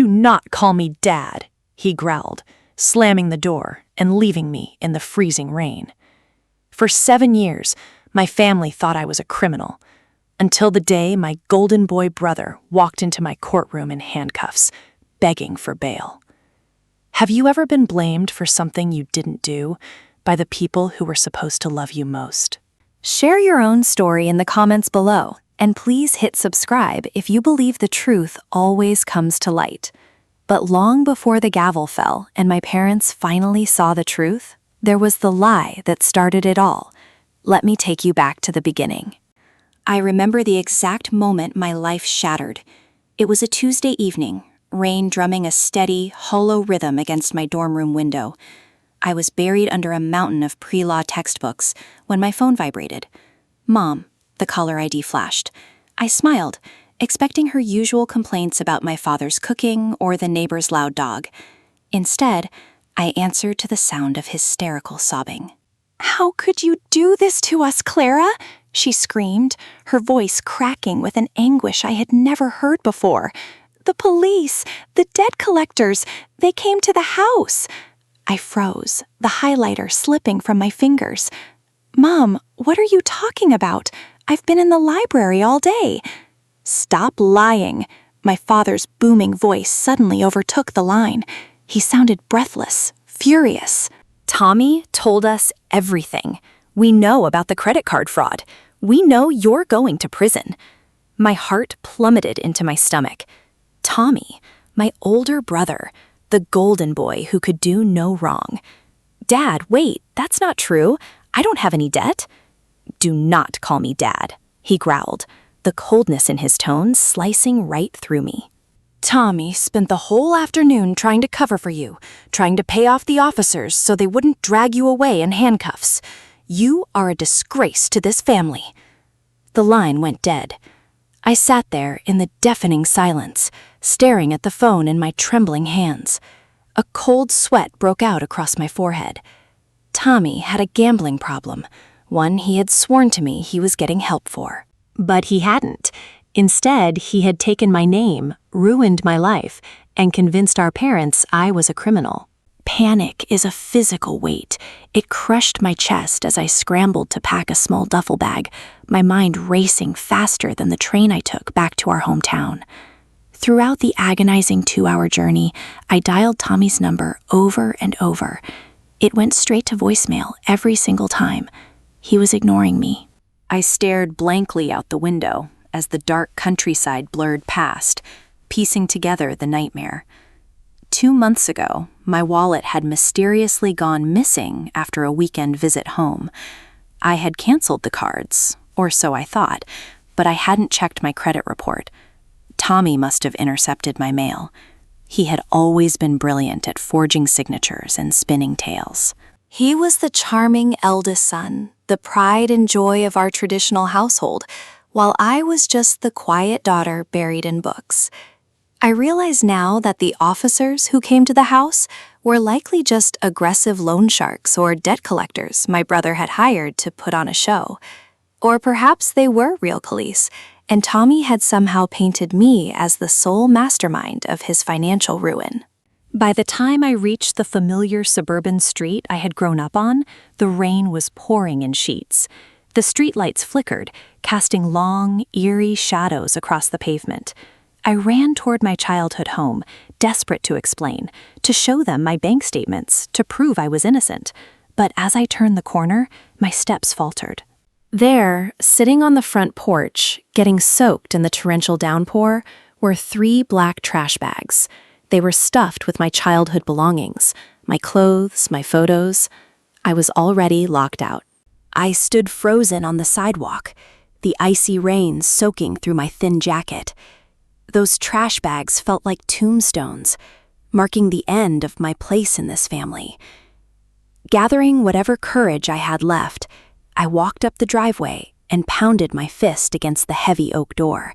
"Do not call me Dad," he growled, slamming the door and leaving me in the freezing rain. For 7 years, my family thought I was a criminal, until the day my golden boy brother walked into my courtroom in handcuffs, begging for bail. Have you ever been blamed for something you didn't do by the people who were supposed to love you most? Share your own story in the comments below, and please hit subscribe if you believe the truth always comes to light. But long before the gavel fell and my parents finally saw the truth, there was the lie that started it all. Let me take you back to the beginning. I remember the exact moment my life shattered. It was a Tuesday evening, rain drumming a steady, hollow rhythm against my dorm room window. I was buried under a mountain of pre-law textbooks when my phone vibrated. "Mom," the caller ID flashed. I smiled, expecting her usual complaints about my father's cooking or the neighbor's loud dog. Instead, I answered to the sound of hysterical sobbing. "How could you do this to us, Clara?" she screamed, her voice cracking with an anguish I had never heard before. "The police, the debt collectors, they came to the house." I froze, the highlighter slipping from my fingers. "Mom, what are you talking about? I've been in the library all day." "Stop lying." My father's booming voice suddenly overtook the line. He sounded breathless, furious. "Tommy told us everything. We know about the credit card fraud. We know you're going to prison." My heart plummeted into my stomach. Tommy, my older brother, the golden boy who could do no wrong. "Dad, wait, that's not true. I don't have any debt." "Do not call me Dad," he growled, the coldness in his tone slicing right through me. "Tommy spent the whole afternoon trying to cover for you, trying to pay off the officers so they wouldn't drag you away in handcuffs. You are a disgrace to this family." The line went dead. I sat there in the deafening silence, staring at the phone in my trembling hands. A cold sweat broke out across my forehead. Tommy had a gambling problem, one he had sworn to me he was getting help for. But he hadn't. Instead, he had taken my name, ruined my life, and convinced our parents I was a criminal. Panic is a physical weight. It crushed my chest as I scrambled to pack a small duffel bag, my mind racing faster than the train I took back to our hometown. Throughout the agonizing 2-hour journey, I dialed Tommy's number over and over. It went straight to voicemail every single time. He was ignoring me. I stared blankly out the window as the dark countryside blurred past, piecing together the nightmare. 2 months ago, my wallet had mysteriously gone missing after a weekend visit home. I had canceled the cards, or so I thought, but I hadn't checked my credit report. Tommy must have intercepted my mail. He had always been brilliant at forging signatures and spinning tales. He was the charming eldest son, the pride and joy of our traditional household, while I was just the quiet daughter buried in books. I realize now that the officers who came to the house were likely just aggressive loan sharks or debt collectors my brother had hired to put on a show. Or perhaps they were real police, and Tommy had somehow painted me as the sole mastermind of his financial ruin. By the time I reached the familiar suburban street I had grown up on, the rain was pouring in sheets. The streetlights flickered, casting long, eerie shadows across the pavement. I ran toward my childhood home, desperate to explain, to show them my bank statements, to prove I was innocent. But as I turned the corner, my steps faltered. There, sitting on the front porch, getting soaked in the torrential downpour, were 3 black trash bags. They were stuffed with my childhood belongings, my clothes, my photos. I was already locked out. I stood frozen on the sidewalk, the icy rain soaking through my thin jacket. Those trash bags felt like tombstones, marking the end of my place in this family. Gathering whatever courage I had left, I walked up the driveway and pounded my fist against the heavy oak door.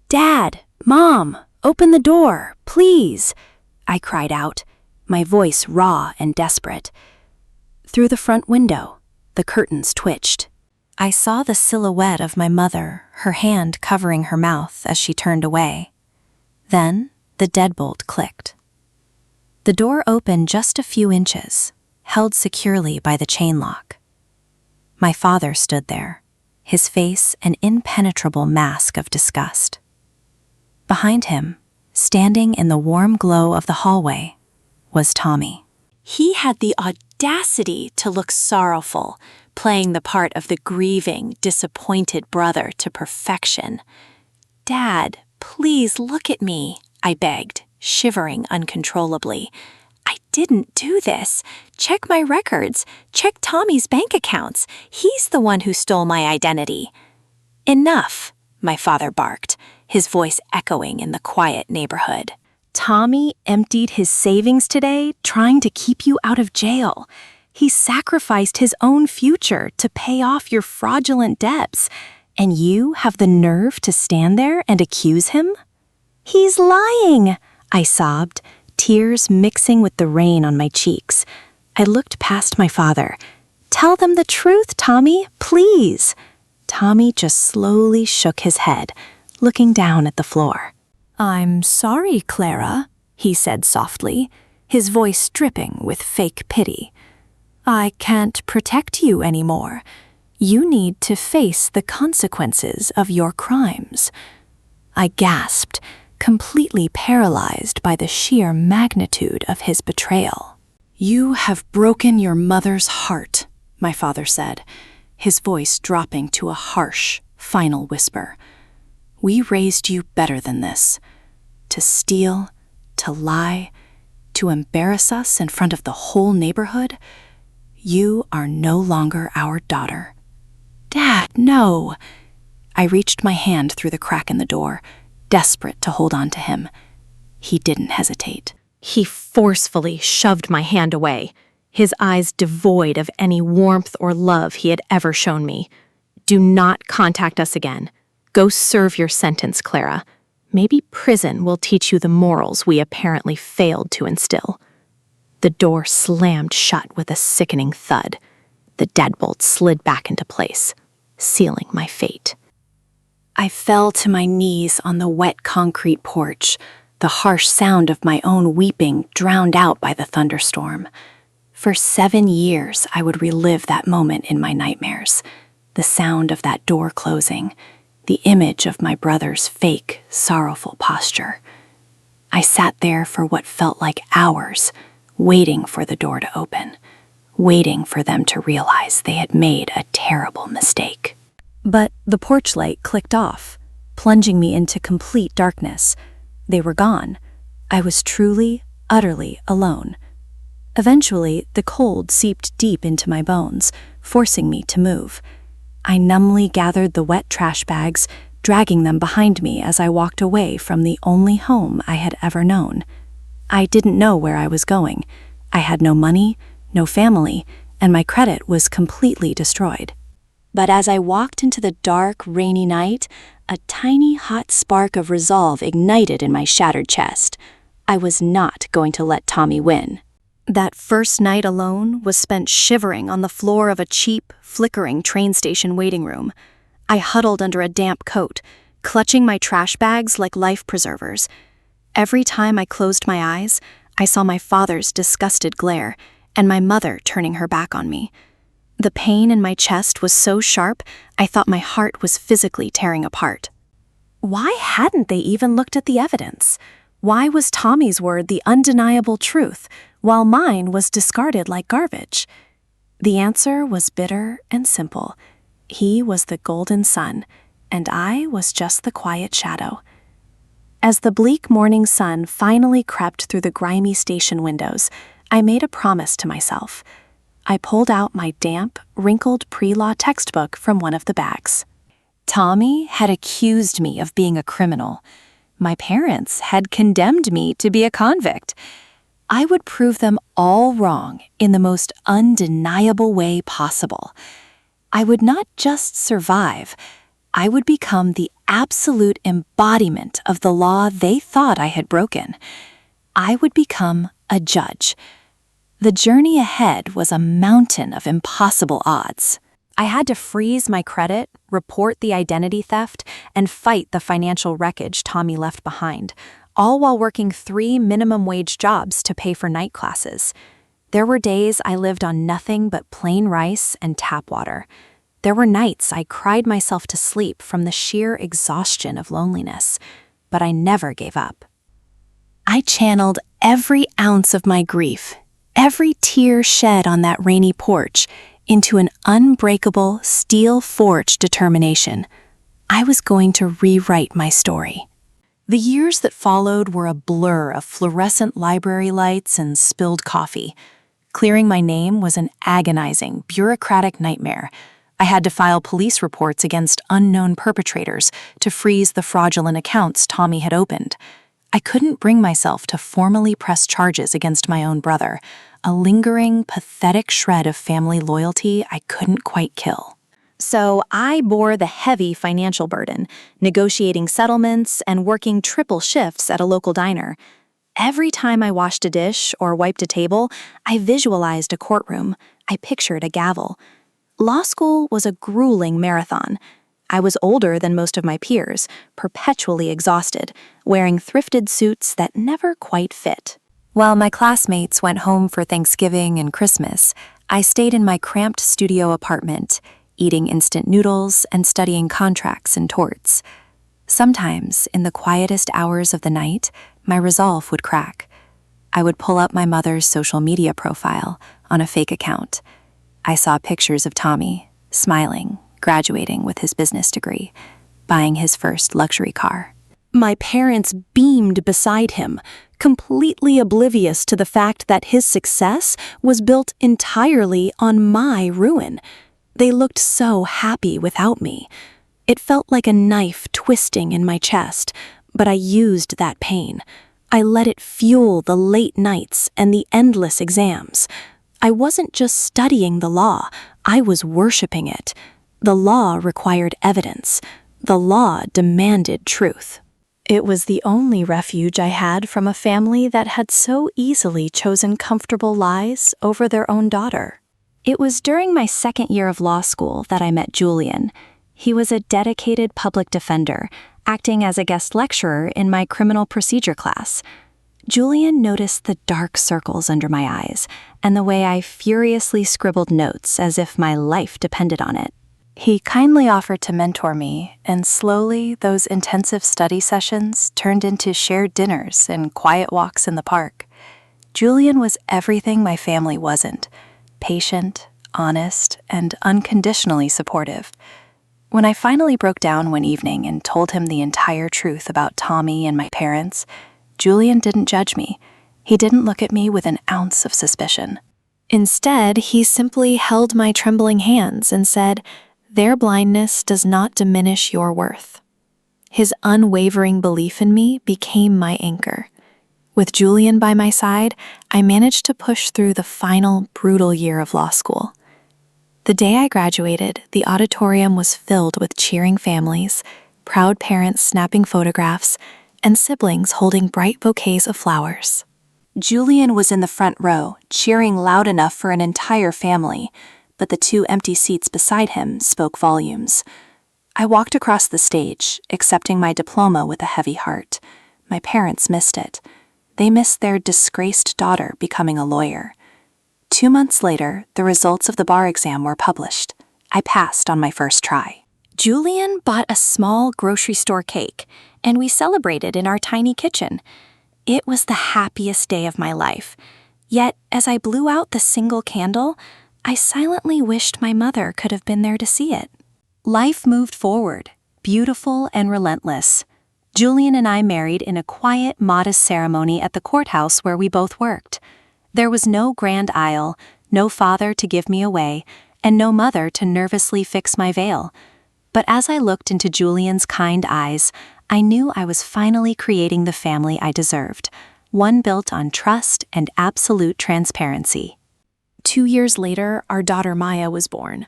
"Dad! Mom! Open the door, please!" I cried out, my voice raw and desperate. Through the front window, the curtains twitched. I saw the silhouette of my mother, her hand covering her mouth as she turned away. Then the deadbolt clicked. The door opened just a few inches, held securely by the chain lock. My father stood there, his face an impenetrable mask of disgust. Behind him, standing in the warm glow of the hallway, was Tommy. He had the audacity to look sorrowful, playing the part of the grieving, disappointed brother to perfection. "Dad, please look at me," I begged, shivering uncontrollably. "I didn't do this. Check my records. Check Tommy's bank accounts. He's the one who stole my identity." "Enough," my father barked, his voice echoing in the quiet neighborhood. "Tommy emptied his savings today trying to keep you out of jail. He sacrificed his own future to pay off your fraudulent debts, and you have the nerve to stand there and accuse him?" "He's lying," I sobbed, tears mixing with the rain on my cheeks. I looked past my father. "Tell them the truth, Tommy, please." Tommy just slowly shook his head, looking down at the floor. "I'm sorry, Clara," he said softly, his voice dripping with fake pity. "I can't protect you anymore. You need to face the consequences of your crimes." I gasped, completely paralyzed by the sheer magnitude of his betrayal. "You have broken your mother's heart," my father said, his voice dropping to a harsh, final whisper. "We raised you better than this. To steal, to lie, to embarrass us in front of the whole neighborhood? You are no longer our daughter." "Dad, no!" I reached my hand through the crack in the door, desperate to hold on to him. He didn't hesitate. He forcefully shoved my hand away, his eyes devoid of any warmth or love he had ever shown me. "Do not contact us again. Go serve your sentence, Clara. Maybe prison will teach you the morals we apparently failed to instill." The door slammed shut with a sickening thud. The deadbolt slid back into place, sealing my fate. I fell to my knees on the wet concrete porch, the harsh sound of my own weeping drowned out by the thunderstorm. For 7 years, I would relive that moment in my nightmares, the sound of that door closing, the image of my brother's fake, sorrowful posture. I sat there for what felt like hours, waiting for the door to open, waiting for them to realize they had made a terrible mistake. But the porch light clicked off, plunging me into complete darkness. They were gone. I was truly, utterly alone. Eventually, the cold seeped deep into my bones, forcing me to move. I numbly gathered the wet trash bags, dragging them behind me as I walked away from the only home I had ever known. I didn't know where I was going. I had no money, no family, and my credit was completely destroyed. But as I walked into the dark, rainy night, a tiny hot spark of resolve ignited in my shattered chest. I was not going to let Tommy win. That first night alone was spent shivering on the floor of a cheap, flickering train station waiting room. I huddled under a damp coat, clutching my trash bags like life preservers. Every time I closed my eyes, I saw my father's disgusted glare and my mother turning her back on me. The pain in my chest was so sharp, I thought my heart was physically tearing apart. Why hadn't they even looked at the evidence? Why was Tommy's word the undeniable truth, while mine was discarded like garbage? The answer was bitter and simple. He was the golden sun, and I was just the quiet shadow. As the bleak morning sun finally crept through the grimy station windows, I made a promise to myself. I pulled out my damp, wrinkled pre-law textbook from one of the bags. Tommy had accused me of being a criminal. My parents had condemned me to be a convict. I would prove them all wrong in the most undeniable way possible. I would not just survive, I would become the absolute embodiment of the law they thought I had broken. I would become a judge. The journey ahead was a mountain of impossible odds. I had to freeze my credit, report the identity theft, and fight the financial wreckage Tommy left behind, all while working 3 minimum wage jobs to pay for night classes. There were days I lived on nothing but plain rice and tap water. There were nights I cried myself to sleep from the sheer exhaustion of loneliness, but I never gave up. I channeled every ounce of my grief, every tear shed on that rainy porch, into an unbreakable, steel-forged determination. I was going to rewrite my story. The years that followed were a blur of fluorescent library lights and spilled coffee. Clearing my name was an agonizing, bureaucratic nightmare. I had to file police reports against unknown perpetrators to freeze the fraudulent accounts Tommy had opened. I couldn't bring myself to formally press charges against my own brother, a lingering, pathetic shred of family loyalty I couldn't quite kill. So I bore the heavy financial burden, negotiating settlements and working triple shifts at a local diner. Every time I washed a dish or wiped a table, I visualized a courtroom. I pictured a gavel. Law school was a grueling marathon. I was older than most of my peers, perpetually exhausted, wearing thrifted suits that never quite fit. While my classmates went home for Thanksgiving and Christmas, I stayed in my cramped studio apartment, eating instant noodles and studying contracts and torts. Sometimes, in the quietest hours of the night, my resolve would crack. I would pull up my mother's social media profile on a fake account. I saw pictures of Tommy, smiling, graduating with his business degree, buying his first luxury car. My parents beamed beside him, completely oblivious to the fact that his success was built entirely on my ruin. They looked so happy without me. It felt like a knife twisting in my chest, but I used that pain. I let it fuel the late nights and the endless exams. I wasn't just studying the law, I was worshiping it. The law required evidence. The law demanded truth. It was the only refuge I had from a family that had so easily chosen comfortable lies over their own daughter. It was during my second year of law school that I met Julian. He was a dedicated public defender, acting as a guest lecturer in my criminal procedure class. Julian noticed the dark circles under my eyes and the way I furiously scribbled notes as if my life depended on it. He kindly offered to mentor me, and slowly those intensive study sessions turned into shared dinners and quiet walks in the park. Julian was everything my family wasn't: patient, honest, and unconditionally supportive. When I finally broke down one evening and told him the entire truth about Tommy and my parents, Julian didn't judge me. He didn't look at me with an ounce of suspicion. Instead, he simply held my trembling hands and said, "Their blindness does not diminish your worth." His unwavering belief in me became my anchor. With Julian by my side, I managed to push through the final brutal year of law school. The day I graduated, the auditorium was filled with cheering families, proud parents snapping photographs, and siblings holding bright bouquets of flowers. Julian was in the front row, cheering loud enough for an entire family, but the 2 empty seats beside him spoke volumes. I walked across the stage, accepting my diploma with a heavy heart. My parents missed it. They missed their disgraced daughter becoming a lawyer. 2 months later, the results of the bar exam were published. I passed on my first try. Julian bought a small grocery store cake, and we celebrated in our tiny kitchen. It was the happiest day of my life. Yet, as I blew out the single candle, I silently wished my mother could have been there to see it. Life moved forward, beautiful and relentless. Julian and I married in a quiet, modest ceremony at the courthouse where we both worked. There was no grand aisle, no father to give me away, and no mother to nervously fix my veil. But as I looked into Julian's kind eyes, I knew I was finally creating the family I deserved, one built on trust and absolute transparency. 2 years later, our daughter Maya was born.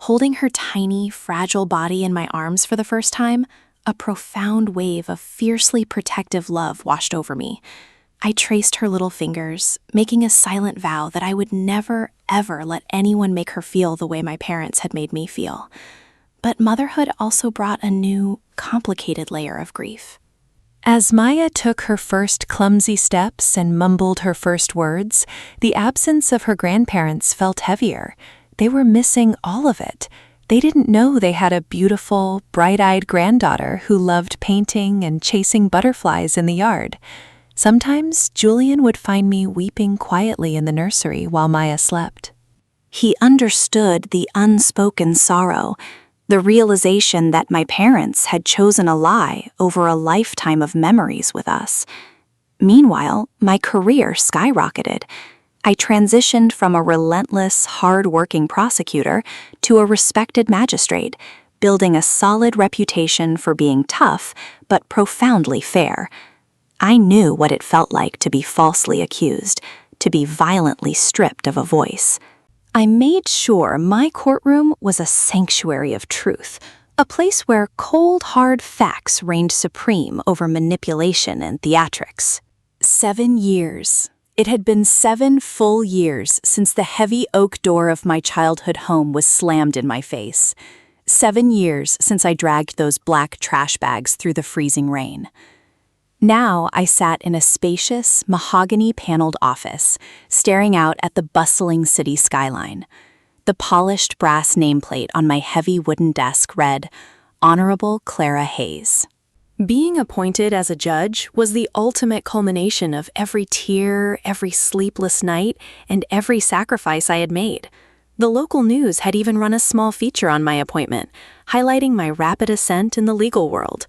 Holding her tiny, fragile body in my arms for the first time, a profound wave of fiercely protective love washed over me. I traced her little fingers, making a silent vow that I would never, ever let anyone make her feel the way my parents had made me feel. But motherhood also brought a new, complicated layer of grief. As Maya took her first clumsy steps and mumbled her first words, the absence of her grandparents felt heavier. They were missing all of it. They didn't know they had a beautiful, bright-eyed granddaughter who loved painting and chasing butterflies in the yard. Sometimes Julian would find me weeping quietly in the nursery while Maya slept. He understood the unspoken sorrow, the realization that my parents had chosen a lie over a lifetime of memories with us. Meanwhile, my career skyrocketed. I transitioned from a relentless, hard-working prosecutor to a respected magistrate, building a solid reputation for being tough but profoundly fair. I knew what it felt like to be falsely accused, to be violently stripped of a voice. I made sure my courtroom was a sanctuary of truth, a place where cold, hard facts reigned supreme over manipulation and theatrics. 7 years. It had been 7 full years since the heavy oak door of my childhood home was slammed in my face. 7 years since I dragged those black trash bags through the freezing rain. Now I sat in a spacious, mahogany-paneled office, staring out at the bustling city skyline. The polished brass nameplate on my heavy wooden desk read, Honorable Clara Hayes. Being appointed as a judge was the ultimate culmination of every tear, every sleepless night, and every sacrifice I had made. The local news had even run a small feature on my appointment, highlighting my rapid ascent in the legal world.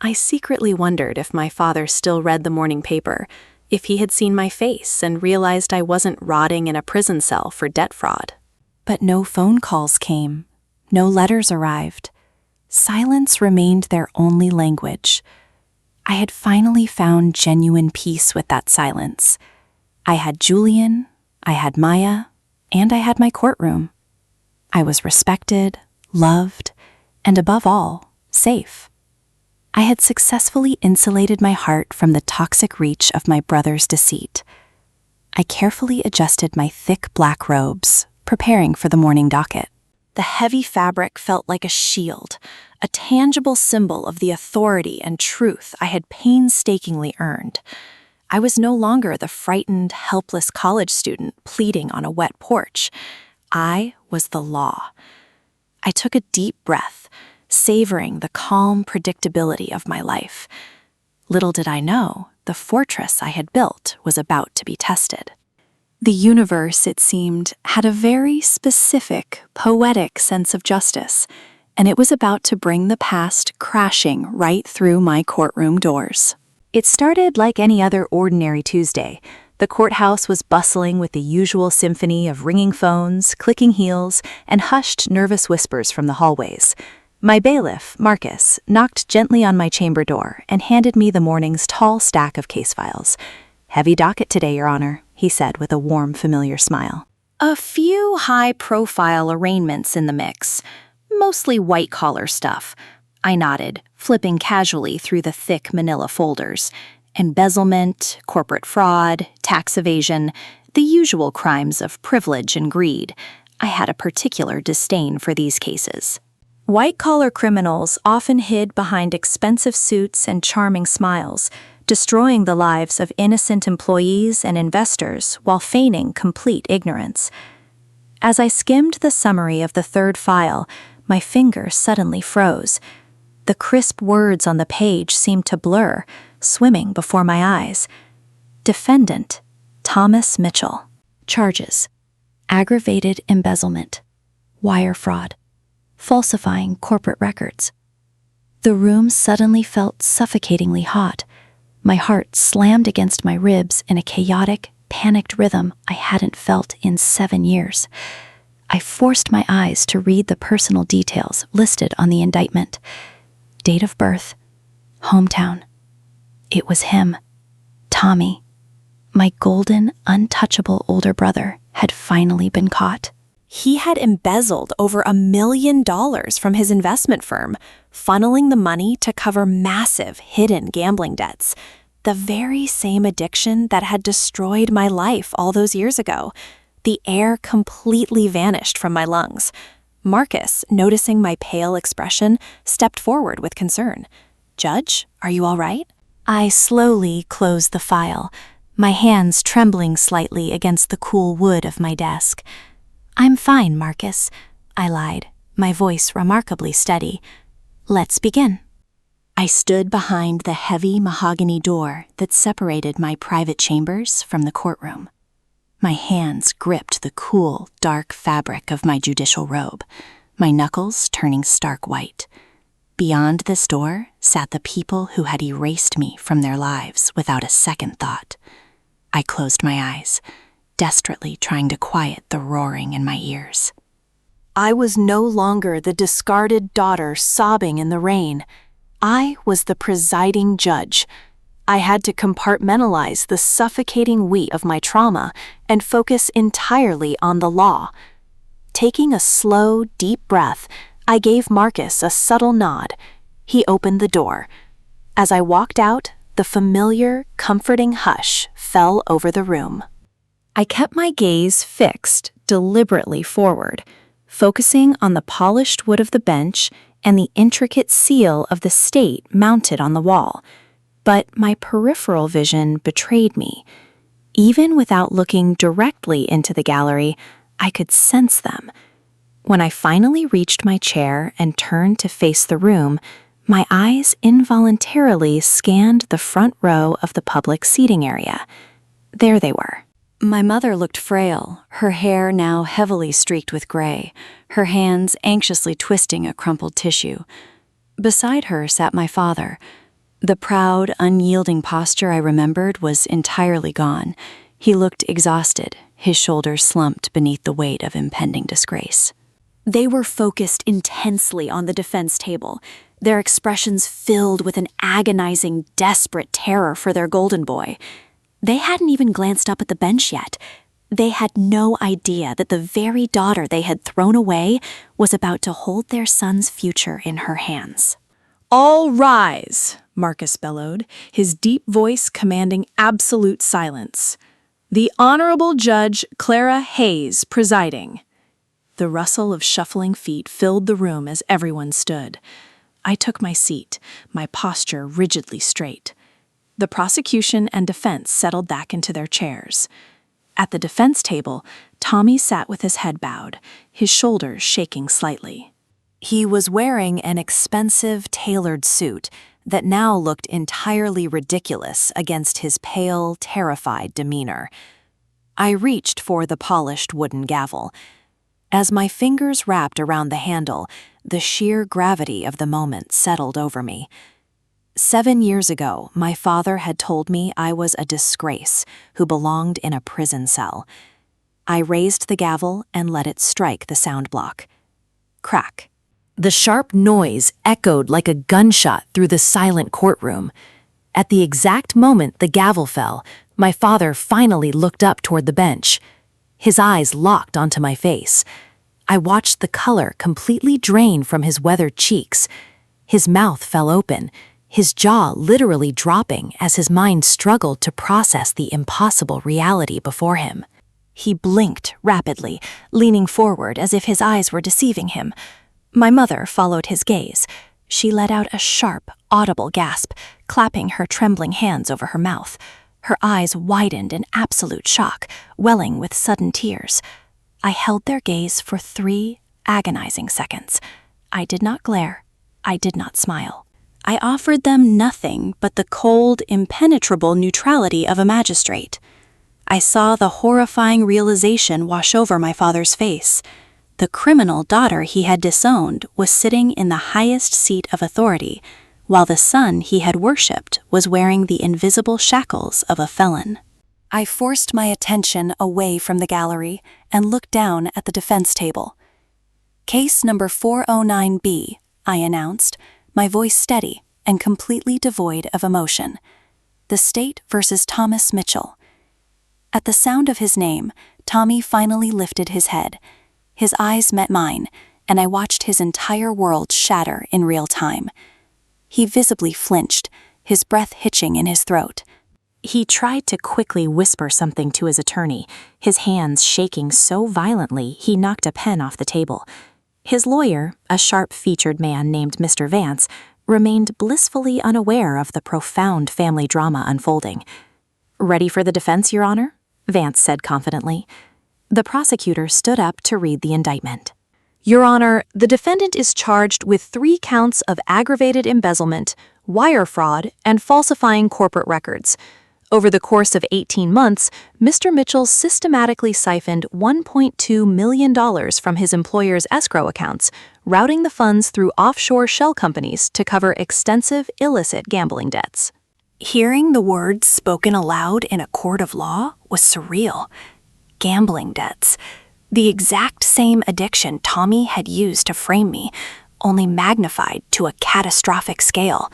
I secretly wondered if my father still read the morning paper, if he had seen my face and realized I wasn't rotting in a prison cell for debt fraud. But no phone calls came. No letters arrived. Silence remained their only language. I had finally found genuine peace with that silence. I had Julian, I had Maya, and I had my courtroom. I was respected, loved, and above all, safe. I had successfully insulated my heart from the toxic reach of my brother's deceit. I carefully adjusted my thick black robes, preparing for the morning docket. The heavy fabric felt like a shield, a tangible symbol of the authority and truth I had painstakingly earned. I was no longer the frightened, helpless college student pleading on a wet porch. I was the law. I took a deep breath, savoring the calm predictability of my life. Little did I know, the fortress I had built was about to be tested. The universe, it seemed, had a very specific, poetic sense of justice, and it was about to bring the past crashing right through my courtroom doors. It started like any other ordinary Tuesday. The courthouse was bustling with the usual symphony of ringing phones, clicking heels, and hushed, nervous whispers from the hallways. My bailiff, Marcus, knocked gently on my chamber door and handed me the morning's tall stack of case files. "Heavy docket today, Your Honor," he said with a warm, familiar smile. A few high-profile arraignments in the mix, mostly white-collar stuff. I nodded, flipping casually through the thick manila folders. Embezzlement, corporate fraud, tax evasion, the usual crimes of privilege and greed. I had a particular disdain for these cases. White-collar criminals often hid behind expensive suits and charming smiles, destroying the lives of innocent employees and investors while feigning complete ignorance. As I skimmed the summary of the third file, my fingers suddenly froze. The crisp words on the page seemed to blur, swimming before my eyes. Defendant, Thomas Mitchell. Charges: aggravated embezzlement, wire fraud, falsifying corporate records. The room suddenly felt suffocatingly hot. My heart slammed against my ribs in a chaotic, panicked rhythm I hadn't felt in 7 years. I forced my eyes to read the personal details listed on the indictment. Date of birth, hometown. It was him, Tommy. My golden, untouchable older brother had finally been caught. He had embezzled over $1 million from his investment firm, funneling the money to cover massive hidden gambling debts. The very same addiction that had destroyed my life all those years ago. The air completely vanished from my lungs. Marcus, noticing my pale expression, stepped forward with concern. "Judge, are you all right?" I slowly closed the file, my hands trembling slightly against the cool wood of my desk. "I'm fine, Marcus," I lied, my voice remarkably steady. "Let's begin." I stood behind the heavy mahogany door that separated my private chambers from the courtroom. My hands gripped the cool, dark fabric of my judicial robe, my knuckles turning stark white. Beyond this door sat the people who had erased me from their lives without a second thought. I closed my eyes, desperately trying to quiet the roaring in my ears. I was no longer the discarded daughter sobbing in the rain. I was the presiding judge. I had to compartmentalize the suffocating weight of my trauma and focus entirely on the law. Taking a slow, deep breath, I gave Marcus a subtle nod. He opened the door. As I walked out, the familiar, comforting hush fell over the room. I kept my gaze fixed deliberately forward, focusing on the polished wood of the bench and the intricate seal of the state mounted on the wall. But my peripheral vision betrayed me. Even without looking directly into the gallery, I could sense them. When I finally reached my chair and turned to face the room, my eyes involuntarily scanned the front row of the public seating area. There they were. My mother looked frail, her hair now heavily streaked with gray, her hands anxiously twisting a crumpled tissue. Beside her sat my father. The proud, unyielding posture I remembered was entirely gone. He looked exhausted, his shoulders slumped beneath the weight of impending disgrace. They were focused intensely on the defense table, their expressions filled with an agonizing, desperate terror for their golden boy. They hadn't even glanced up at the bench yet. They had no idea that the very daughter they had thrown away was about to hold their son's future in her hands. "All rise," Marcus bellowed, his deep voice commanding absolute silence. "The Honorable Judge Clara Hayes presiding." The rustle of shuffling feet filled the room as everyone stood. I took my seat, my posture rigidly straight. The prosecution and defense settled back into their chairs. At the defense table, Tommy sat with his head bowed, his shoulders shaking slightly. He was wearing an expensive, tailored suit that now looked entirely ridiculous against his pale, terrified demeanor. I reached for the polished wooden gavel. As my fingers wrapped around the handle, the sheer gravity of the moment settled over me. 7 years ago, my father had told me I was a disgrace who belonged in a prison cell. I raised the gavel and let it strike the sound block. Crack. The sharp noise echoed like a gunshot through the silent courtroom. At the exact moment the gavel fell, my father finally looked up toward the bench. His eyes locked onto my face. I watched the color completely drain from his weathered cheeks. His mouth fell open, his jaw literally dropping as his mind struggled to process the impossible reality before him. He blinked rapidly, leaning forward as if his eyes were deceiving him. My mother followed his gaze. She let out a sharp, audible gasp, clapping her trembling hands over her mouth. Her eyes widened in absolute shock, welling with sudden tears. I held their gaze for 3 agonizing seconds. I did not glare. I did not smile. I offered them nothing but the cold, impenetrable neutrality of a magistrate. I saw the horrifying realization wash over my father's face. The criminal daughter he had disowned was sitting in the highest seat of authority, while the son he had worshipped was wearing the invisible shackles of a felon. I forced my attention away from the gallery and looked down at the defense table. "Case number 409B, I announced, my voice steady and completely devoid of emotion. The State versus Thomas Mitchell. At the sound of his name, Tommy finally lifted his head. His eyes met mine, and I watched his entire world shatter in real time. He visibly flinched, his breath hitching in his throat. He tried to quickly whisper something to his attorney, his hands shaking so violently he knocked a pen off the table. His lawyer, a sharp-featured man named Mr. Vance, remained blissfully unaware of the profound family drama unfolding. "Ready for the defense, Your Honor?" Vance said confidently. The prosecutor stood up to read the indictment. Your Honor, the defendant is charged with 3 counts of aggravated embezzlement, wire fraud, and falsifying corporate records. Over the course of 18 months, Mr. Mitchell systematically siphoned $1.2 million from his employer's escrow accounts, routing the funds through offshore shell companies to cover extensive illicit gambling debts. Hearing the words spoken aloud in a court of law was surreal. Gambling debts. The exact same addiction Tommy had used to frame me, only magnified to a catastrophic scale.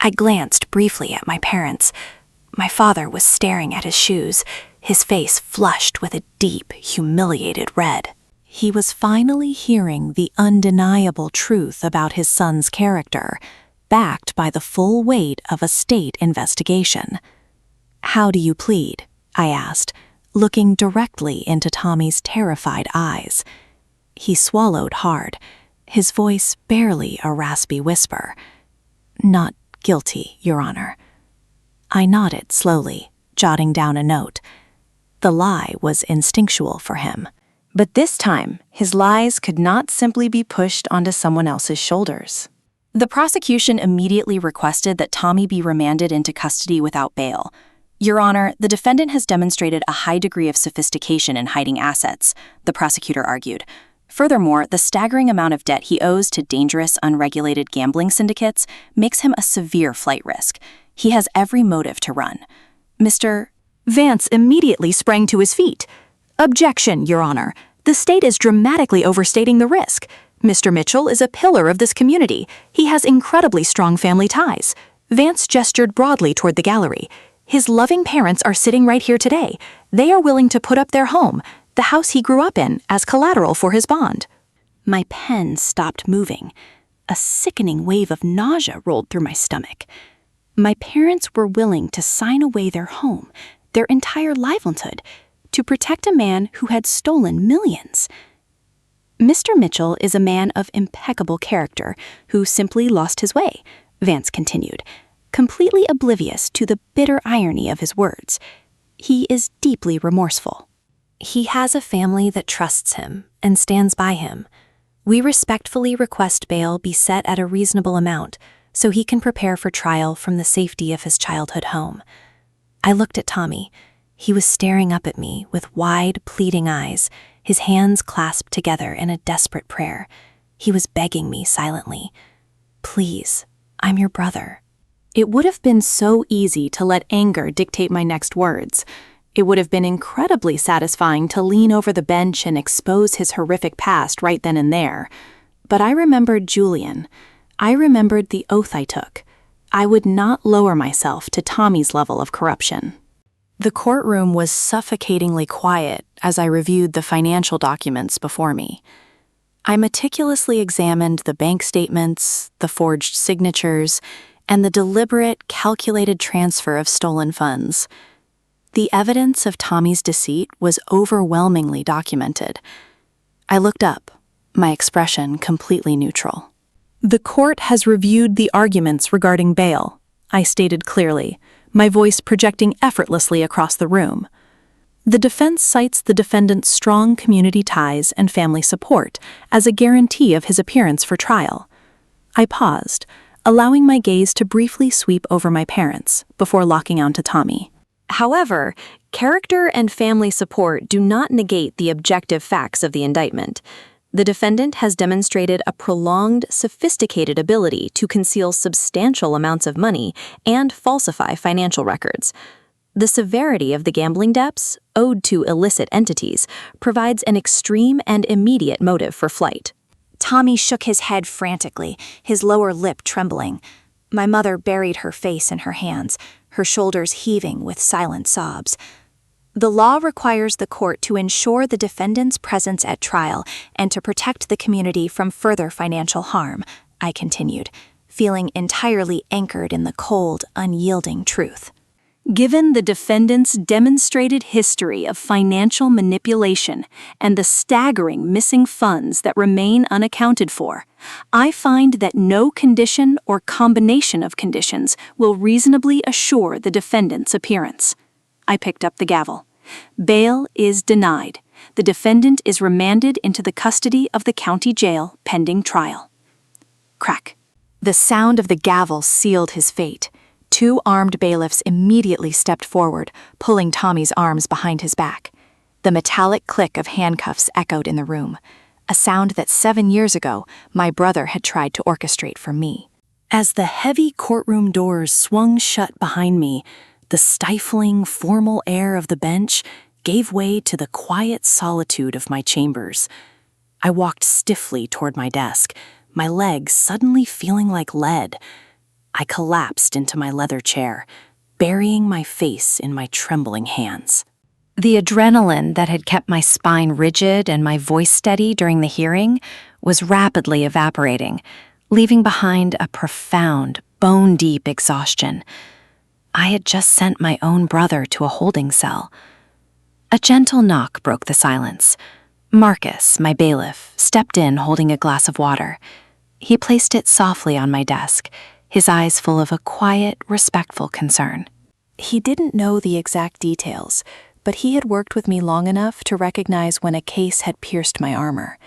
I glanced briefly at my parents. My father was staring at his shoes, his face flushed with a deep, humiliated red. He was finally hearing the undeniable truth about his son's character, backed by the full weight of a state investigation. "How do you plead?" I asked, looking directly into Tommy's terrified eyes. He swallowed hard, his voice barely a raspy whisper. "Not guilty, Your Honor." I nodded slowly, jotting down a note. The lie was instinctual for him. But this time, his lies could not simply be pushed onto someone else's shoulders. The prosecution immediately requested that Tommy be remanded into custody without bail. "Your Honor, the defendant has demonstrated a high degree of sophistication in hiding assets," the prosecutor argued. "Furthermore, the staggering amount of debt he owes to dangerous, unregulated gambling syndicates makes him a severe flight risk. He has every motive to run." Mr. Vance immediately sprang to his feet. "Objection, Your Honor. The state is dramatically overstating the risk. Mr. Mitchell is a pillar of this community. He has incredibly strong family ties." Vance gestured broadly toward the gallery. "His loving parents are sitting right here today. They are willing to put up their home, the house he grew up in, as collateral for his bond." My pen stopped moving. A sickening wave of nausea rolled through my stomach. My parents were willing to sign away their home, their entire livelihood, to protect a man who had stolen millions. "Mr. Mitchell is a man of impeccable character who simply lost his way," Vance continued, completely oblivious to the bitter irony of his words. "He is deeply remorseful. He has a family that trusts him and stands by him. We respectfully request bail be set at a reasonable amount so he can prepare for trial from the safety of his childhood home." I looked at Tommy. He was staring up at me with wide, pleading eyes, his hands clasped together in a desperate prayer. He was begging me silently, "Please, I'm your brother." It would have been so easy to let anger dictate my next words. It would have been incredibly satisfying to lean over the bench and expose his horrific past right then and there. But I remembered Julian. I remembered the oath I took. I would not lower myself to Tommy's level of corruption. The courtroom was suffocatingly quiet as I reviewed the financial documents before me. I meticulously examined the bank statements, the forged signatures, and the deliberate, calculated transfer of stolen funds. The evidence of Tommy's deceit was overwhelmingly documented. I looked up, my expression completely neutral. "The court has reviewed the arguments regarding bail," I stated clearly, my voice projecting effortlessly across the room. "The defense cites the defendant's strong community ties and family support as a guarantee of his appearance for trial." I paused, allowing my gaze to briefly sweep over my parents before locking onto Tommy. "However, character and family support do not negate the objective facts of the indictment. The defendant has demonstrated a prolonged, sophisticated ability to conceal substantial amounts of money and falsify financial records. The severity of the gambling debts, owed to illicit entities, provides an extreme and immediate motive for flight." Tommy shook his head frantically, his lower lip trembling. My mother buried her face in her hands, her shoulders heaving with silent sobs. "The law requires the court to ensure the defendant's presence at trial and to protect the community from further financial harm," I continued, feeling entirely anchored in the cold, unyielding truth. "Given the defendant's demonstrated history of financial manipulation and the staggering missing funds that remain unaccounted for, I find that no condition or combination of conditions will reasonably assure the defendant's appearance. I picked up the gavel. Bail is denied. The defendant is remanded into the custody of the county jail pending trial. Crack. The sound of the gavel sealed his fate. 2 armed bailiffs immediately stepped forward, pulling Tommy's arms behind his back. The metallic click of handcuffs echoed in the room, a sound that 7 years ago my brother had tried to orchestrate for me. As the heavy courtroom doors swung shut behind me, the stifling, formal air of the bench gave way to the quiet solitude of my chambers. I walked stiffly toward my desk, my legs suddenly feeling like lead. I collapsed into my leather chair, burying my face in my trembling hands. The adrenaline that had kept my spine rigid and my voice steady during the hearing was rapidly evaporating, leaving behind a profound, bone-deep exhaustion. I had just sent my own brother to a holding cell. A gentle knock broke the silence. Marcus, my bailiff, stepped in holding a glass of water. He placed it softly on my desk, his eyes full of a quiet, respectful concern. He didn't know the exact details, but he had worked with me long enough to recognize when a case had pierced my armor.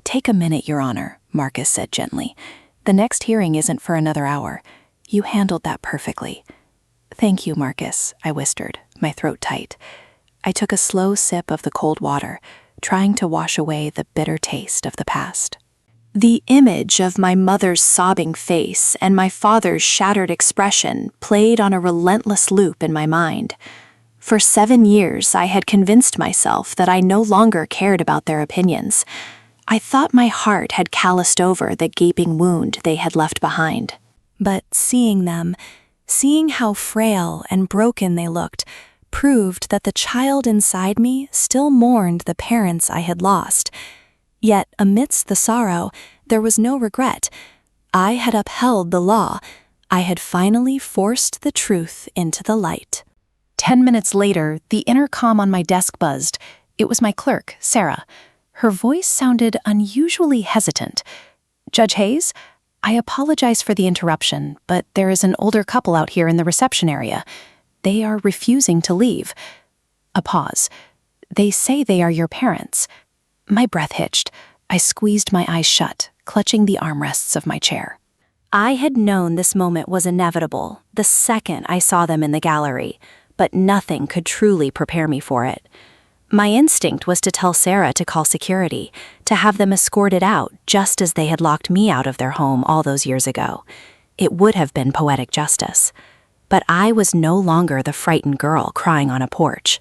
"Take a minute, Your Honor," Marcus said gently. "The next hearing isn't for another hour. You handled that perfectly." "Thank you, Marcus," I whispered, my throat tight. I took a slow sip of the cold water, trying to wash away the bitter taste of the past. The image of my mother's sobbing face and my father's shattered expression played on a relentless loop in my mind. For 7 years, I had convinced myself that I no longer cared about their opinions. I thought my heart had calloused over the gaping wound they had left behind. But seeing them, seeing how frail and broken they looked, proved that the child inside me still mourned the parents I had lost. Yet, amidst the sorrow, there was no regret. I had upheld the law. I had finally forced the truth into the light. 10 minutes later, the intercom on my desk buzzed. It was my clerk, Sarah. Her voice sounded unusually hesitant. "Judge Hayes, I apologize for the interruption, but there is an older couple out here in the reception area. They are refusing to leave." A pause. "They say they are your parents." My breath hitched. I squeezed my eyes shut, clutching the armrests of my chair. I had known this moment was inevitable the second I saw them in the gallery, but nothing could truly prepare me for it. My instinct was to tell Sarah to call security, to have them escorted out just as they had locked me out of their home all those years ago. It would have been poetic justice. But I was no longer the frightened girl crying on a porch.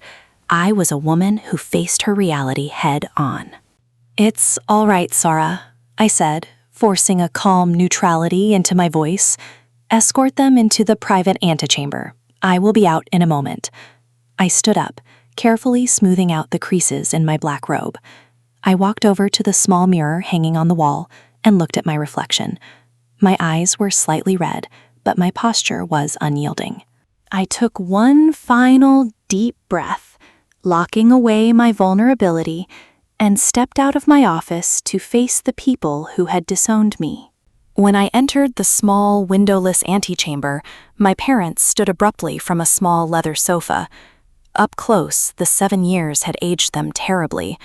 I was a woman who faced her reality head on. "It's all right, Sarah," I said, forcing a calm neutrality into my voice. "Escort them into the private antechamber. I will be out in a moment." I stood up, carefully smoothing out the creases in my black robe. I walked over to the small mirror hanging on the wall and looked at my reflection. My eyes were slightly red, but my posture was unyielding. I took one final deep breath, locking away my vulnerability, and stepped out of my office to face the people who had disowned me. When I entered the small, windowless antechamber, my parents stood abruptly from a small leather sofa. Up close, the 7 years had aged them terribly.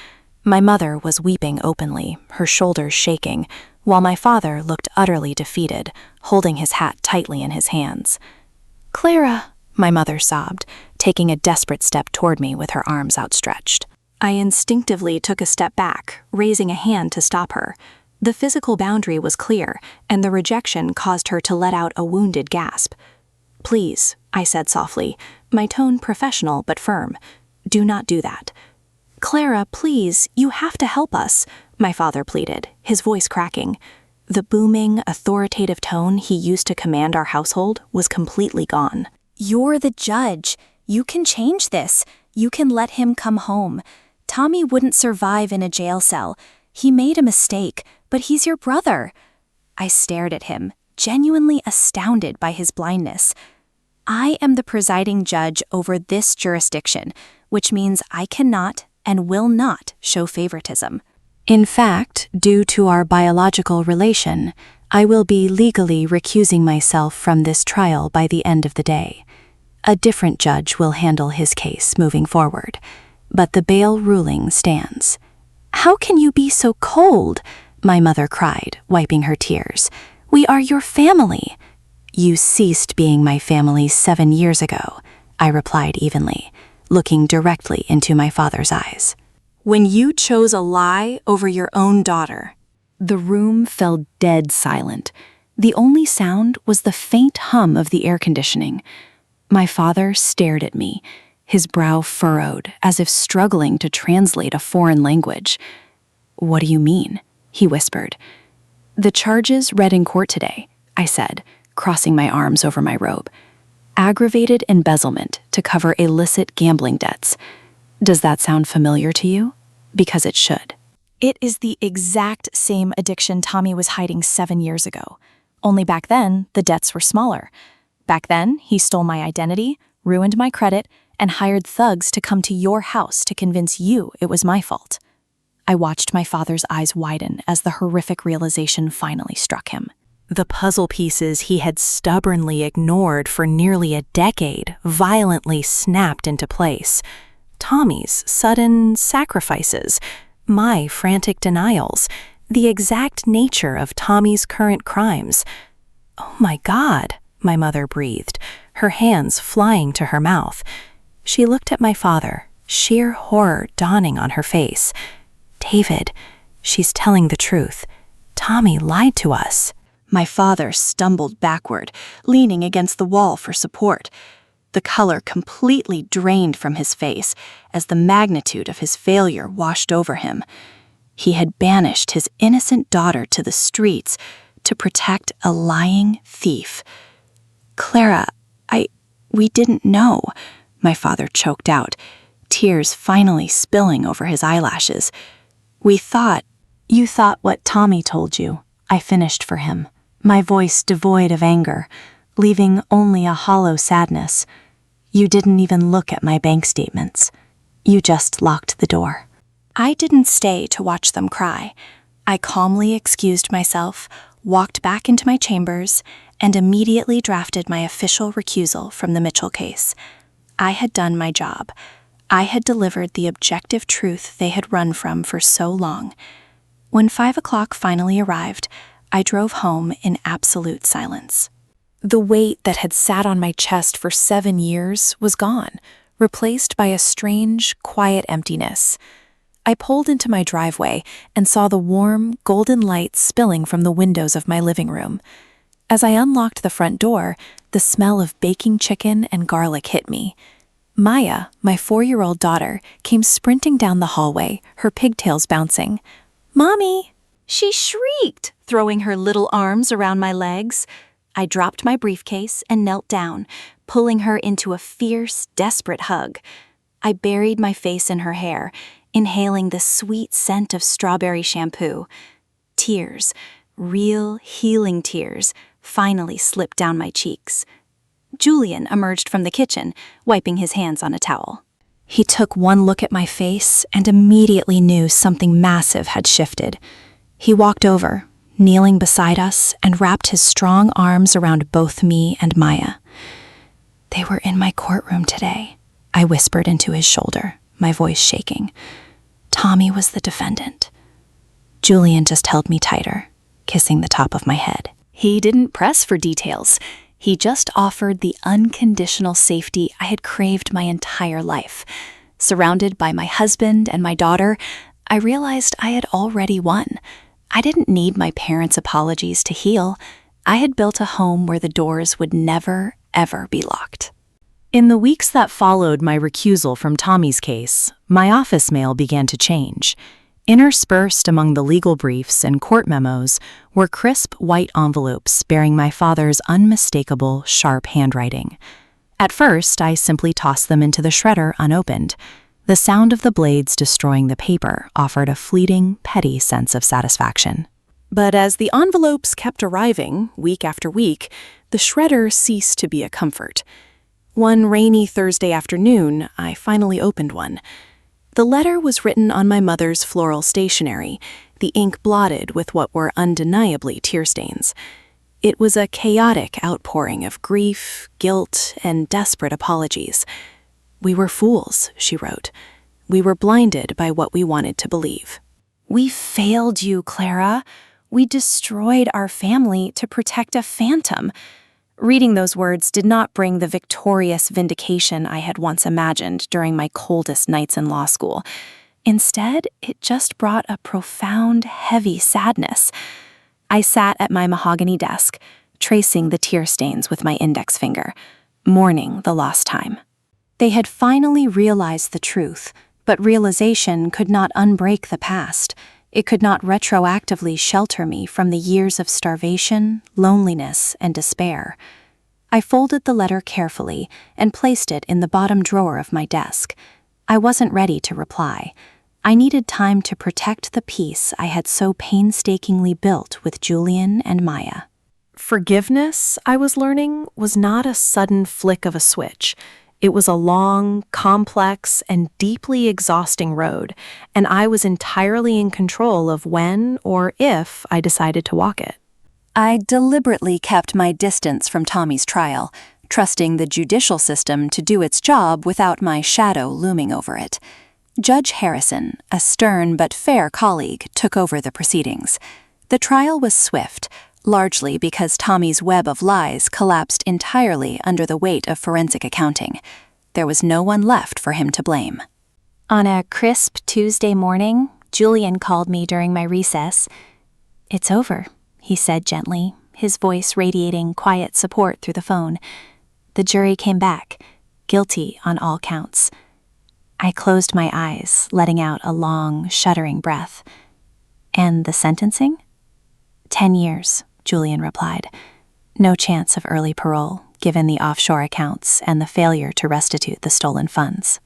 My mother was weeping openly, her shoulders shaking, while my father looked utterly defeated, holding his hat tightly in his hands. "Clara," my mother sobbed, taking a desperate step toward me with her arms outstretched. I instinctively took a step back, raising a hand to stop her. The physical boundary was clear, and the rejection caused her to let out a wounded gasp. "Please," I said softly, my tone professional but firm. "Do not do that." "Clara, please, you have to help us," my father pleaded, his voice cracking. The booming, authoritative tone he used to command our household was completely gone. "You're the judge. You can change this. You can let him come home. Tommy wouldn't survive in a jail cell. He made a mistake, but he's your brother." I stared at him, genuinely astounded by his blindness. "I am the presiding judge over this jurisdiction, which means I cannot and will not show favoritism." In fact, due to our biological relation, I will be legally recusing myself from this trial by the end of the day. A different judge will handle his case moving forward, but the bail ruling stands. How can you be so cold? My mother cried, wiping her tears. We are your family. You ceased being my family 7 years ago, I replied evenly, looking directly into my father's eyes. When you chose a lie over your own daughter. The room fell dead silent. The only sound was the faint hum of the air conditioning. My father stared at me, his brow furrowed, as if struggling to translate a foreign language. What do you mean? He whispered. The charges read in court today, I said, crossing my arms over my robe. Aggravated embezzlement to cover illicit gambling debts. Does that sound familiar to you? Because it should. It is the exact same addiction Tommy was hiding 7 years ago. Only back then, the debts were smaller. Back then, he stole my identity, ruined my credit, and hired thugs to come to your house to convince you it was my fault. I watched my father's eyes widen as the horrific realization finally struck him. The puzzle pieces he had stubbornly ignored for nearly a decade violently snapped into place. Tommy's sudden sacrifices, my frantic denials, the exact nature of Tommy's current crimes. Oh my God, my mother breathed, her hands flying to her mouth. She looked at my father, sheer horror dawning on her face. David, she's telling the truth. Tommy lied to us. My father stumbled backward, leaning against the wall for support. The color completely drained from his face as the magnitude of his failure washed over him. He had banished his innocent daughter to the streets to protect a lying thief. Clara, we didn't know, my father choked out, tears finally spilling over his eyelashes. We thought. You thought what Tommy told you, I finished for him, my voice devoid of anger, leaving only a hollow sadness. You didn't even look at my bank statements. You just locked the door. I didn't stay to watch them cry. I calmly excused myself, walked back into my chambers, and immediately drafted my official recusal from the Mitchell case. I had done my job. I had delivered the objective truth they had run from for so long. When 5 o'clock finally arrived, I drove home in absolute silence. The weight that had sat on my chest for 7 years was gone, replaced by a strange, quiet emptiness. I pulled into my driveway and saw the warm, golden light spilling from the windows of my living room. As I unlocked the front door, the smell of baking chicken and garlic hit me. Maya, my 4-year-old daughter, came sprinting down the hallway, her pigtails bouncing. "Mommy!" She shrieked, throwing her little arms around my legs. I dropped my briefcase and knelt down, pulling her into a fierce, desperate hug. I buried my face in her hair, inhaling the sweet scent of strawberry shampoo. Tears, real, healing tears, finally slipped down my cheeks. Julian emerged from the kitchen, wiping his hands on a towel. He took one look at my face and immediately knew something massive had shifted. He walked over, kneeling beside us, and wrapped his strong arms around both me and Maya. "They were in my courtroom today," I whispered into his shoulder, my voice shaking. Tommy was the defendant. Julian just held me tighter, kissing the top of my head. He didn't press for details. He just offered the unconditional safety I had craved my entire life. Surrounded by my husband and my daughter, I realized I had already won. I didn't need my parents' apologies to heal. I had built a home where the doors would never, ever be locked. In the weeks that followed my recusal from Tommy's case, my office mail began to change. Interspersed among the legal briefs and court memos were crisp white envelopes bearing my father's unmistakable, sharp handwriting. At first, I simply tossed them into the shredder unopened. The sound of the blades destroying the paper offered a fleeting, petty sense of satisfaction. But as the envelopes kept arriving, week after week, the shredder ceased to be a comfort. One rainy Thursday afternoon, I finally opened one. The letter was written on my mother's floral stationery, the ink blotted with what were undeniably tear stains. It was a chaotic outpouring of grief, guilt, and desperate apologies. "We were fools," she wrote. "We were blinded by what we wanted to believe." "We failed you, Clara. We destroyed our family to protect a phantom." Reading those words did not bring the victorious vindication I had once imagined during my coldest nights in law school. Instead, it just brought a profound, heavy sadness. I sat at my mahogany desk, tracing the tear stains with my index finger, mourning the lost time. They had finally realized the truth, but realization could not unbreak the past. It could not retroactively shelter me from the years of starvation, loneliness, and despair. I folded the letter carefully and placed it in the bottom drawer of my desk. I wasn't ready to reply. I needed time to protect the peace I had so painstakingly built with Julian and Maya. Forgiveness, I was learning, was not a sudden flick of a switch. It was a long, complex, and deeply exhausting road, and I was entirely in control of when or if I decided to walk it. I deliberately kept my distance from Tommy's trial, trusting the judicial system to do its job without my shadow looming over it. Judge Harrison, a stern but fair colleague, took over the proceedings. The trial was swift, largely because Tommy's web of lies collapsed entirely under the weight of forensic accounting. There was no one left for him to blame. On a crisp Tuesday morning, Julian called me during my recess. "It's over," he said gently, his voice radiating quiet support through the phone. "The jury came back, guilty on all counts." I closed my eyes, letting out a long, shuddering breath. "And the sentencing?" 10 years, Julian replied. "No chance of early parole, given the offshore accounts and the failure to restitute the stolen funds."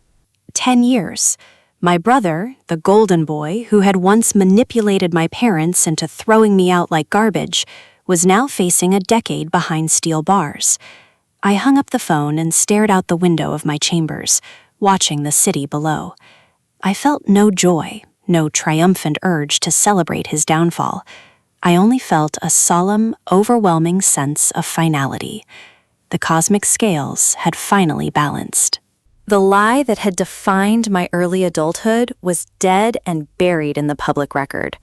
10 years. My brother, the golden boy who had once manipulated my parents into throwing me out like garbage, was now facing a decade behind steel bars. I hung up the phone and stared out the window of my chambers, watching the city below. I felt no joy, no triumphant urge to celebrate his downfall. I only felt a solemn, overwhelming sense of finality. The cosmic scales had finally balanced. The lie that had defined my early adulthood was dead and buried in the public record.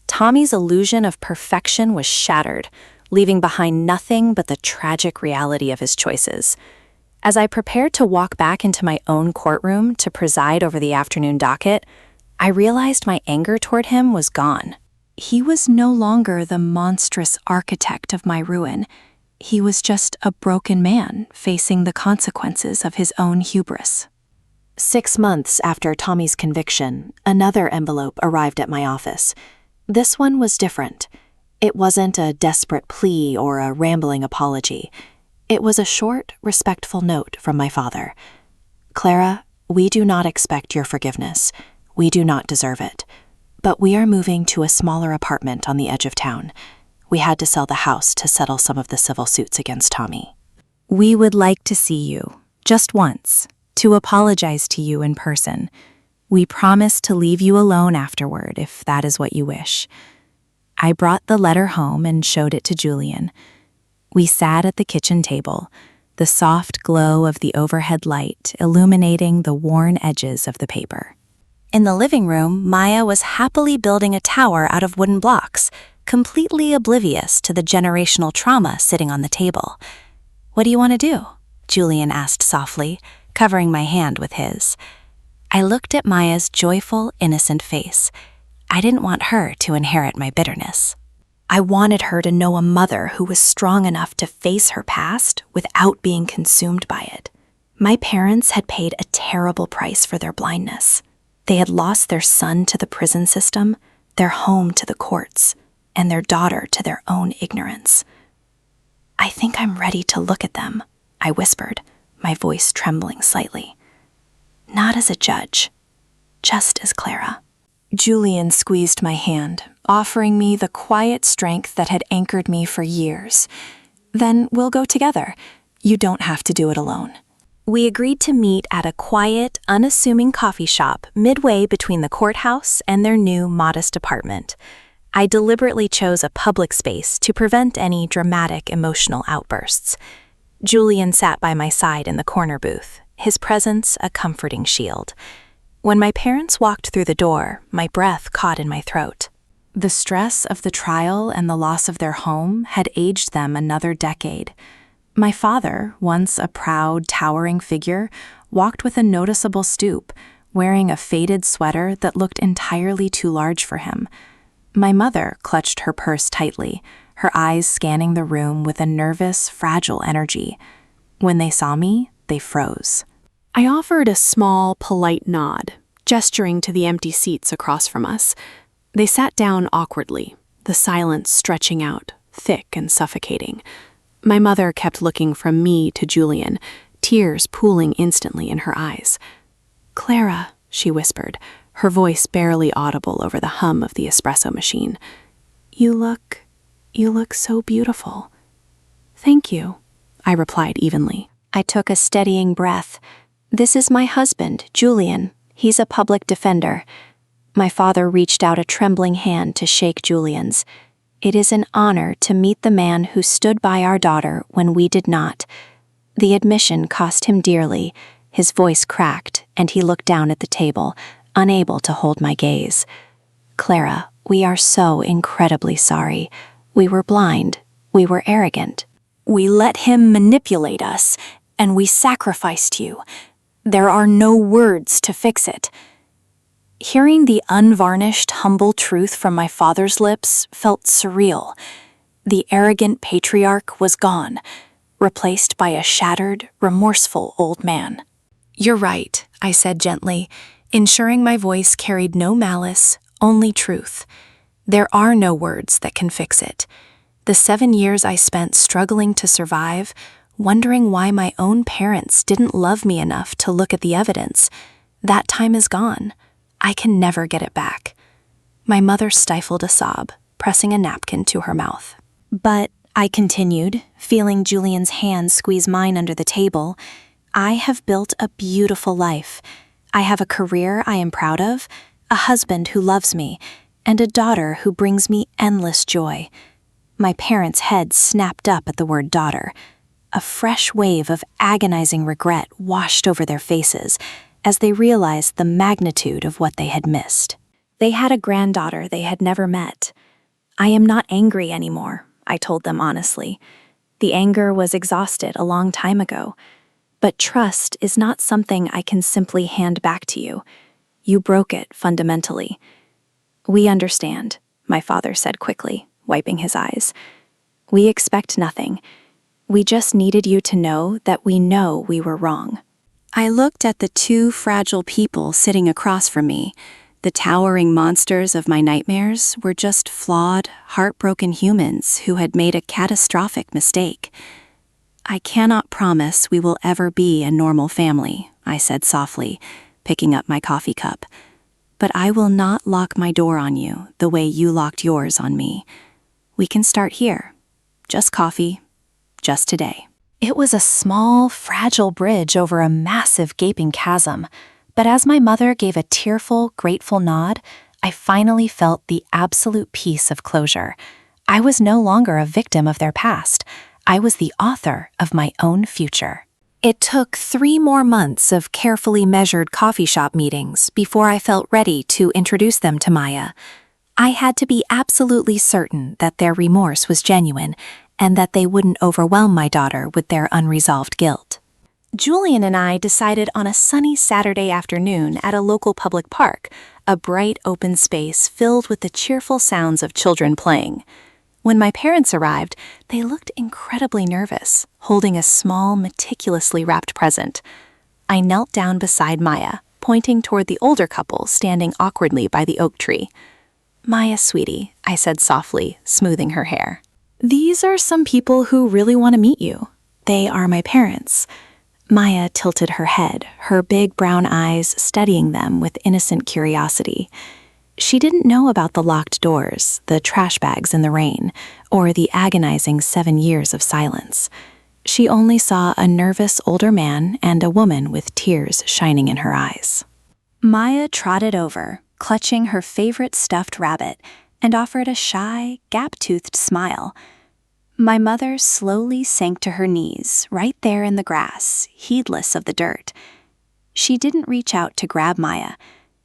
Tommy's illusion of perfection was shattered, leaving behind nothing but the tragic reality of his choices. As I prepared to walk back into my own courtroom to preside over the afternoon docket, I realized my anger toward him was gone. He was no longer the monstrous architect of my ruin. He was just a broken man facing the consequences of his own hubris. 6 months after Tommy's conviction, another envelope arrived at my office. This one was different. It wasn't a desperate plea or a rambling apology. It was a short, respectful note from my father. "Clara, we do not expect your forgiveness. We do not deserve it. But we are moving to a smaller apartment on the edge of town. We had to sell the house to settle some of the civil suits against Tommy. We would like to see you, just once, to apologize to you in person. We promise to leave you alone afterward if that is what you wish." I brought the letter home and showed it to Julian. We sat at the kitchen table, the soft glow of the overhead light illuminating the worn edges of the paper. In the living room, Maya was happily building a tower out of wooden blocks, completely oblivious to the generational trauma sitting on the table. "What do you want to do?" Julian asked softly, covering my hand with his. I looked at Maya's joyful, innocent face. I didn't want her to inherit my bitterness. I wanted her to know a mother who was strong enough to face her past without being consumed by it. My parents had paid a terrible price for their blindness. They had lost their son to the prison system, their home to the courts, and their daughter to their own ignorance. "I think I'm ready to look at them," I whispered, my voice trembling slightly. "Not as a judge, just as Clara." Julian squeezed my hand, offering me the quiet strength that had anchored me for years. "Then we'll go together. You don't have to do it alone." We agreed to meet at a quiet, unassuming coffee shop midway between the courthouse and their new, modest apartment. I deliberately chose a public space to prevent any dramatic emotional outbursts. Julian sat by my side in the corner booth, his presence a comforting shield. When my parents walked through the door, my breath caught in my throat. The stress of the trial and the loss of their home had aged them another decade. My father, once a proud, towering figure, walked with a noticeable stoop, wearing a faded sweater that looked entirely too large for him. My mother clutched her purse tightly, her eyes scanning the room with a nervous, fragile energy. When they saw me, they froze. I offered a small, polite nod, gesturing to the empty seats across from us. They sat down awkwardly, the silence stretching out, thick and suffocating. My mother kept looking from me to Julian, tears pooling instantly in her eyes. "Clara," she whispered, her voice barely audible over the hum of the espresso machine. You look so beautiful." "Thank you," I replied evenly. I took a steadying breath. "This is my husband, Julian. He's a public defender." My father reached out a trembling hand to shake Julian's. "It is an honor to meet the man who stood by our daughter when we did not." The admission cost him dearly. His voice cracked, and he looked down at the table, unable to hold my gaze. "Clara, we are so incredibly sorry. We were blind. We were arrogant. We let him manipulate us, and we sacrificed you. There are no words to fix it." Hearing the unvarnished, humble truth from my father's lips felt surreal. The arrogant patriarch was gone, replaced by a shattered, remorseful old man. "You're right," I said gently, ensuring my voice carried no malice, only truth. "There are no words that can fix it. The 7 years I spent struggling to survive, wondering why my own parents didn't love me enough to look at the evidence, that time is gone. I can never get it back." My mother stifled a sob, pressing a napkin to her mouth. "But," I continued, feeling Julian's hand squeeze mine under the table, "I have built a beautiful life. I have a career I am proud of, a husband who loves me, and a daughter who brings me endless joy." My parents' heads snapped up at the word daughter. A fresh wave of agonizing regret washed over their faces as they realized the magnitude of what they had missed. They had a granddaughter they had never met. "I am not angry anymore," I told them honestly. "The anger was exhausted a long time ago. But trust is not something I can simply hand back to you. You broke it fundamentally." "We understand," my father said quickly, wiping his eyes. "We expect nothing. We just needed you to know that we know we were wrong." I looked at the two fragile people sitting across from me. The towering monsters of my nightmares were just flawed, heartbroken humans who had made a catastrophic mistake. "I cannot promise we will ever be a normal family," I said softly, picking up my coffee cup. "But I will not lock my door on you the way you locked yours on me. We can start here. Just coffee. Just today." It was a small, fragile bridge over a massive gaping chasm, but as my mother gave a tearful, grateful nod, I finally felt the absolute peace of closure. I was no longer a victim of their past. I was the author of my own future. It took 3 more months of carefully measured coffee shop meetings before I felt ready to introduce them to Maya. I had to be absolutely certain that their remorse was genuine and that they wouldn't overwhelm my daughter with their unresolved guilt. Julian and I decided on a sunny Saturday afternoon at a local public park, a bright open space filled with the cheerful sounds of children playing. When my parents arrived, they looked incredibly nervous, holding a small, meticulously wrapped present. I knelt down beside Maya, pointing toward the older couple standing awkwardly by the oak tree. "Maya, sweetie," I said softly, smoothing her hair. "These are some people who really want to meet you. They are my parents." Maya tilted her head, her big brown eyes studying them with innocent curiosity. She didn't know about the locked doors, the trash bags in the rain, or the agonizing 7 years of silence. She only saw a nervous older man and a woman with tears shining in her eyes. Maya trotted over, clutching her favorite stuffed rabbit, and offered a shy, gap-toothed smile. My mother slowly sank to her knees, right there in the grass, heedless of the dirt. She didn't reach out to grab Maya.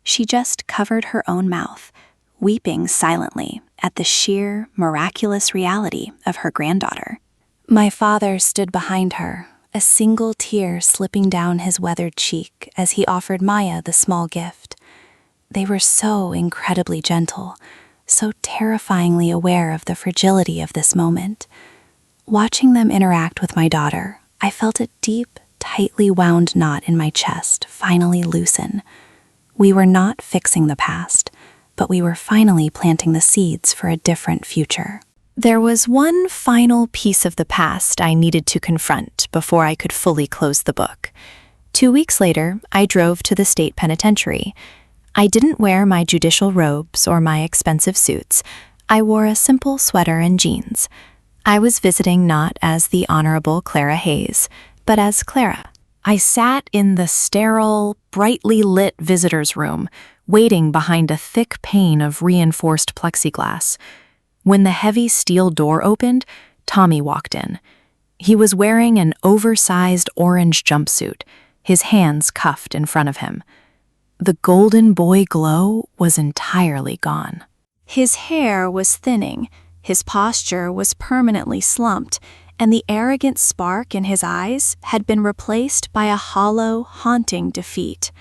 She just covered her own mouth, weeping silently at the sheer, miraculous reality of her granddaughter. My father stood behind her, a single tear slipping down his weathered cheek as he offered Maya the small gift. They were so incredibly gentle, so terrifyingly aware of the fragility of this moment. Watching them interact with my daughter, I felt a deep, tightly wound knot in my chest finally loosen. We were not fixing the past, but we were finally planting the seeds for a different future. There was one final piece of the past I needed to confront before I could fully close the book. 2 weeks later, I drove to the state penitentiary. I didn't wear my judicial robes or my expensive suits. I wore a simple sweater and jeans. I was visiting not as the Honorable Clara Hayes, but as Clara. I sat in the sterile, brightly lit visitor's room, waiting behind a thick pane of reinforced plexiglass. When the heavy steel door opened, Tommy walked in. He was wearing an oversized orange jumpsuit, his hands cuffed in front of him. The golden boy glow was entirely gone. His hair was thinning, his posture was permanently slumped, and the arrogant spark in his eyes had been replaced by a hollow, haunting defeat.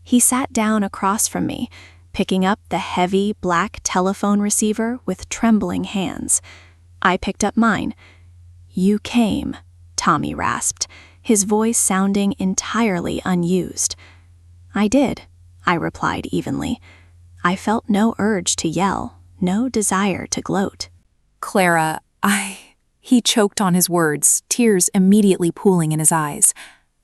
He sat down across from me, picking up the heavy black telephone receiver with trembling hands. I picked up mine. "You came," Tommy rasped, his voice sounding entirely unused. "I did," I replied evenly. I felt no urge to yell, no desire to gloat. Clara, He choked on his words, tears immediately pooling in his eyes.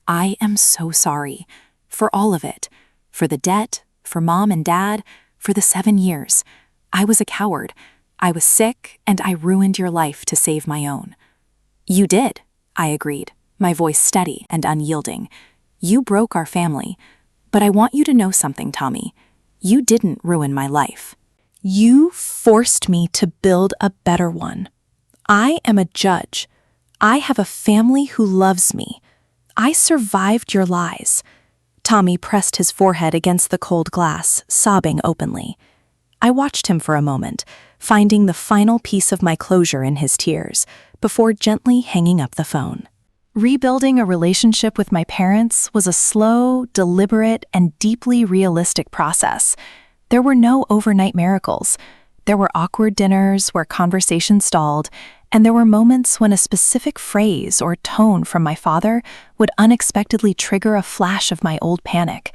"I am so sorry. For all of it. For the debt, for Mom and Dad, for the 7 years. I was a coward. I was sick, and I ruined your life to save my own." "You did," I agreed, my voice steady and unyielding. "You broke our family. But I want you to know something, Tommy. You didn't ruin my life. You forced me to build a better one. I am a judge. I have a family who loves me. I survived your lies." Tommy pressed his forehead against the cold glass, sobbing openly. I watched him for a moment, finding the final piece of my closure in his tears, before gently hanging up the phone. Rebuilding a relationship with my parents was a slow, deliberate, and deeply realistic process. There were no overnight miracles. There were awkward dinners where conversation stalled, and there were moments when a specific phrase or tone from my father would unexpectedly trigger a flash of my old panic.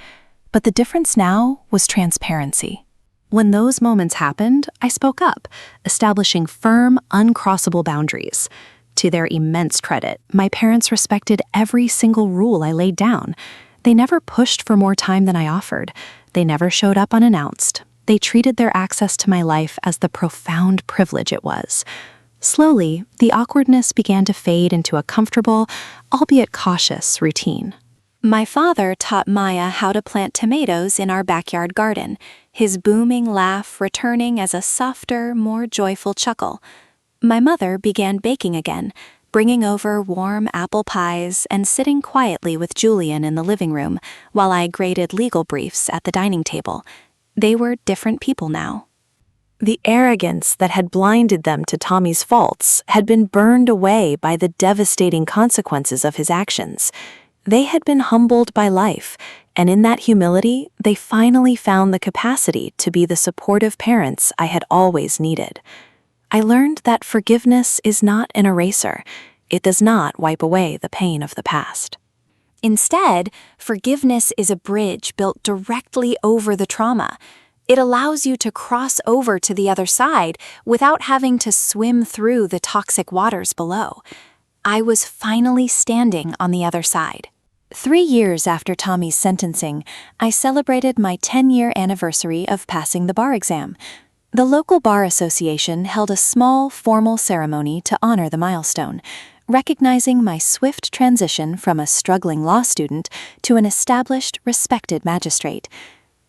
But the difference now was transparency. When those moments happened, I spoke up, establishing firm, uncrossable boundaries. To their immense credit, my parents respected every single rule I laid down. They never pushed for more time than I offered. They never showed up unannounced. They treated their access to my life as the profound privilege it was. Slowly, the awkwardness began to fade into a comfortable, albeit cautious, routine. My father taught Maya how to plant tomatoes in our backyard garden, his booming laugh returning as a softer, more joyful chuckle. My mother began baking again, bringing over warm apple pies and sitting quietly with Julian in the living room while I graded legal briefs at the dining table. They were different people now. The arrogance that had blinded them to Tommy's faults had been burned away by the devastating consequences of his actions. They had been humbled by life, and in that humility, they finally found the capacity to be the supportive parents I had always needed. I learned that forgiveness is not an eraser. It does not wipe away the pain of the past. Instead, forgiveness is a bridge built directly over the trauma. It allows you to cross over to the other side without having to swim through the toxic waters below. I was finally standing on the other side. 3 years after Tommy's sentencing, I celebrated my 10-year anniversary of passing the bar exam. The local bar association held a small, formal ceremony to honor the milestone. recognizing my swift transition from a struggling law student to an established, respected magistrate.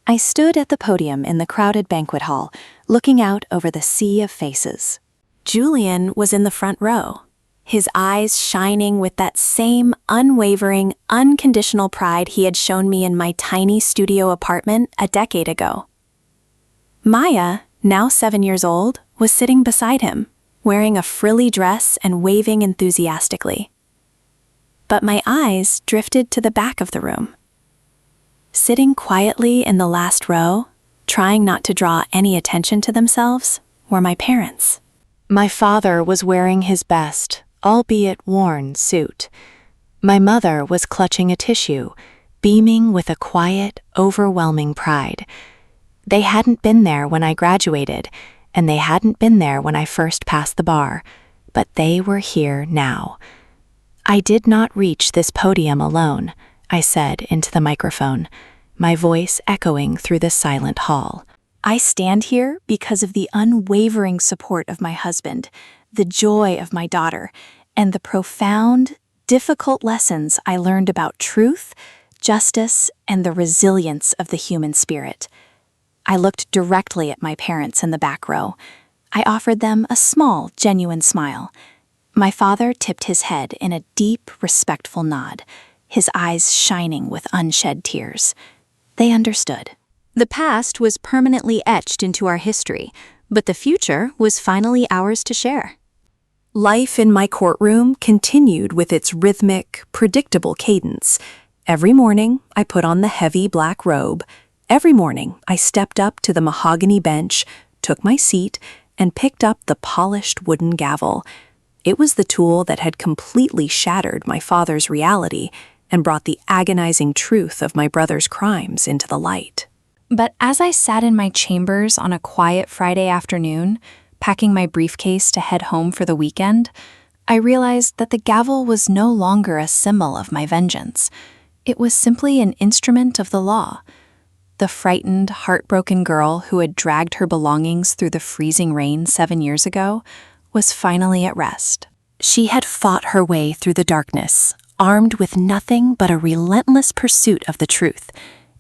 I stood at the podium in the crowded banquet hall, looking out over the sea of faces. Julian was in the front row, his eyes shining with that same unwavering, unconditional pride he had shown me in my tiny studio apartment a decade ago. Maya, now 7 years old, was sitting beside him, wearing a frilly dress and waving enthusiastically. But my eyes drifted to the back of the room. Sitting quietly in the last row, trying not to draw any attention to themselves, were my parents. My father was wearing his best, albeit worn, suit. My mother was clutching a tissue, beaming with a quiet, overwhelming pride. They hadn't been there when I graduated, and they hadn't been there when I first passed the bar, but they were here now. I did not reach this podium alone, I said into the microphone, my voice echoing through the silent hall. I stand here because of the unwavering support of my husband, the joy of my daughter, and the profound, difficult lessons I learned about truth, justice, and the resilience of the human spirit. I looked directly at my parents in the back row. I offered them a small, genuine smile. My father tipped his head in a deep, respectful nod, his eyes shining with unshed tears. They understood. The past was permanently etched into our history, but the future was finally ours to share. Life in my courtroom continued with its rhythmic, predictable cadence. Every morning, I put on the heavy black robe. Every morning, I stepped up to the mahogany bench, took my seat, and picked up the polished wooden gavel. It was the tool that had completely shattered my father's reality and brought the agonizing truth of my brother's crimes into the light. But as I sat in my chambers on a quiet Friday afternoon, packing my briefcase to head home for the weekend, I realized that the gavel was no longer a symbol of my vengeance. It was simply an instrument of the law. The frightened, heartbroken girl who had dragged her belongings through the freezing rain 7 years ago was finally at rest. She had fought her way through the darkness, armed with nothing but a relentless pursuit of the truth,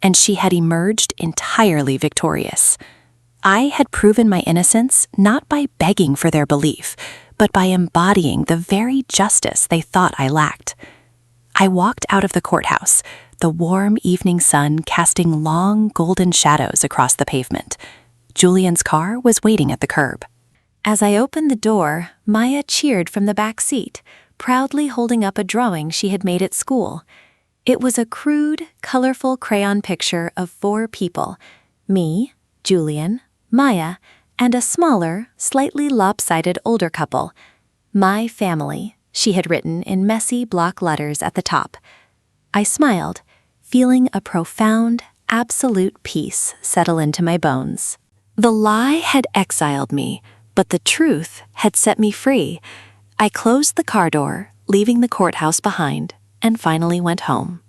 and she had emerged entirely victorious. I had proven my innocence not by begging for their belief, but by embodying the very justice they thought I lacked. I walked out of the courthouse, the warm evening sun casting long golden shadows across the pavement. Julian's car was waiting at the curb. As I opened the door, Maya cheered from the back seat, proudly holding up a drawing she had made at school. It was a crude, colorful crayon picture of 4 people: me, Julian, Maya, and a smaller, slightly lopsided older couple. My family, she had written in messy block letters at the top. I smiled, feeling a profound, absolute peace settle into my bones. The lie had exiled me, but the truth had set me free. I closed the car door, leaving the courthouse behind, and finally went home.